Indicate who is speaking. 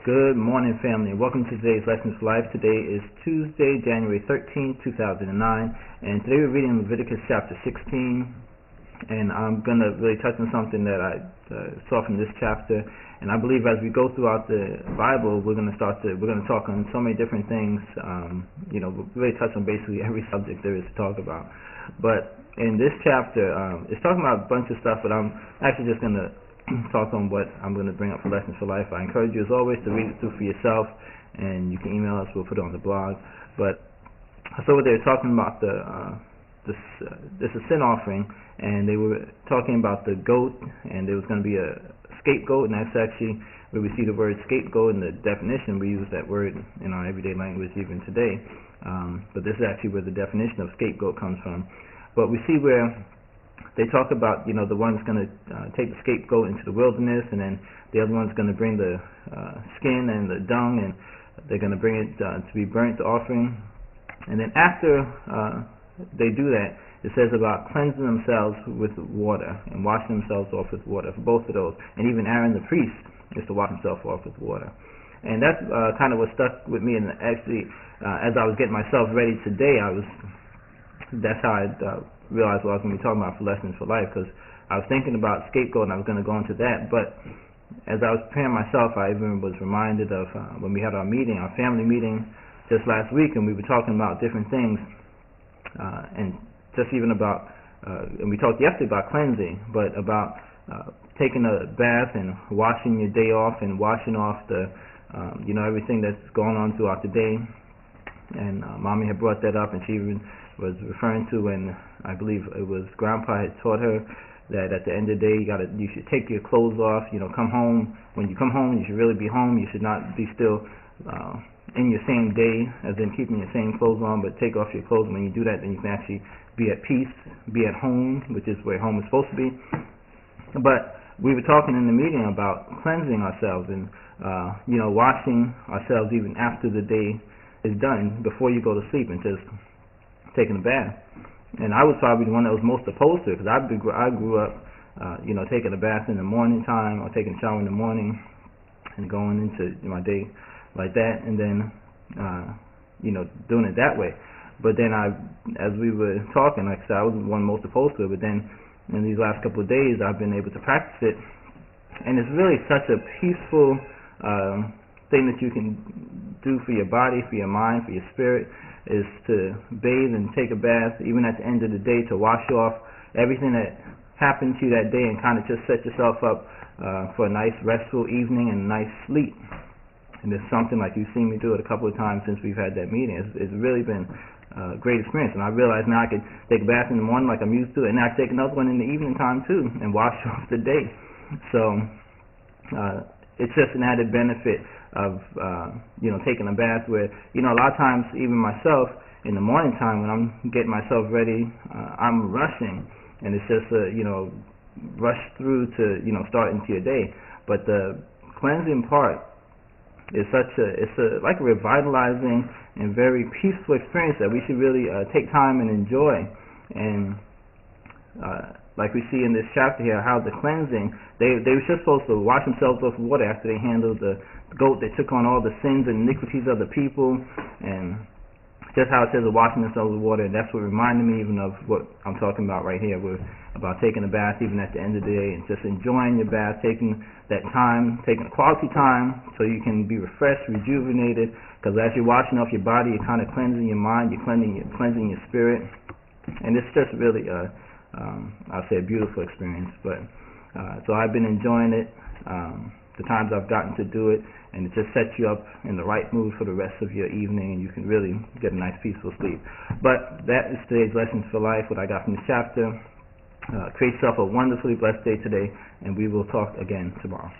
Speaker 1: Good morning, family, and welcome to today's Lessons for Life. Today is Tuesday, January 13, 2009, and today we're reading Leviticus chapter 16, and I'm going to really touch on something that I saw from this chapter, and I believe as we go throughout the Bible, we're going to talk on so many different things. We'll really touch on basically every subject there is to talk about. But in this chapter, it's talking about a bunch of stuff, but I'm actually just going to talk on what I'm going to bring up for Lessons for Life. I encourage you, as always, to read it through for yourself, and you can email us. We'll put it on the blog. But I saw what they were talking about this is a sin offering, and they were talking about the goat, and there was going to be a scapegoat, and that's actually where we see the word scapegoat in the definition. We use that word in our everyday language even today, but this is actually where the definition of scapegoat comes from. But we see where they talk about, the one's going to take the scapegoat into the wilderness, and then the other one's going to bring the skin and the dung, and they're going to bring it to be burnt offering. And then after they do that, it says about cleansing themselves with water and washing themselves off with water for both of those. And even Aaron the priest is to wash himself off with water. And that's kind of what stuck with me. And actually, as I was getting myself ready today, that's how I realized what I was going to be talking about for Lessons for Life, because I was thinking about scapegoat and I was going to go into that. But as I was preparing myself, I even was reminded of when we had our family meeting just last week, and we were talking about different things, and just even about, and we talked yesterday about cleansing, but about taking a bath and washing your day off and washing off the, everything that's going on throughout the day. And Mommy had brought that up, and she even was referring to when I believe it was Grandpa had taught her that at the end of the day you should take your clothes off. Come home. When you come home, you should really be home. You should not be still in your same day, as in keeping your same clothes on, but take off your clothes. When you do that, then you can actually be at peace, be at home, which is where home is supposed to be. But we were talking in the meeting about cleansing ourselves and washing ourselves even after the day is done, before you go to sleep, and just taking a bath. And I was probably the one that was most opposed to it, because I grew up taking a bath in the morning time, or taking a shower in the morning and going into my day like that, and then doing it that way. But then as we were talking, like I said, I was the one most opposed to it, but then in these last couple of days I've been able to practice it, and it's really such a peaceful thing that you can do for your body, for your mind, for your spirit, is to bathe and take a bath, even at the end of the day, to wash off everything that happened to you that day and kind of just set yourself up for a nice restful evening and a nice sleep. And it's something like you've seen me do it a couple of times since we've had that meeting. It's really been a great experience, and I realize now I can take a bath in the morning like I'm used to, and now I can take another one in the evening time too and wash off the day. So it's just an added benefit of taking a bath, where a lot of times, even myself in the morning time when I'm getting myself ready, I'm rushing, and it's just rush through to start into your day. But the cleansing part is like a revitalizing and very peaceful experience that we should really take time and enjoy. And like we see in this chapter here, how the cleansing, they were just supposed to wash themselves off with water after they handled the goat that took on all the sins and iniquities of the people, and just how it says of washing themselves with water. And that's what reminded me even of what I'm talking about right here, about taking a bath even at the end of the day, and just enjoying your bath, taking that time, taking a quality time, so you can be refreshed, rejuvenated, because as you're washing off your body, you're kind of cleansing your mind, you're cleansing your spirit, and it's just really I'll say a beautiful experience. But so I've been enjoying it, the times I've gotten to do it, and it just sets you up in the right mood for the rest of your evening, and you can really get a nice peaceful sleep. But that is today's Lessons for Life, what I got from this chapter. Create yourself a wonderfully blessed day today, and we will talk again tomorrow.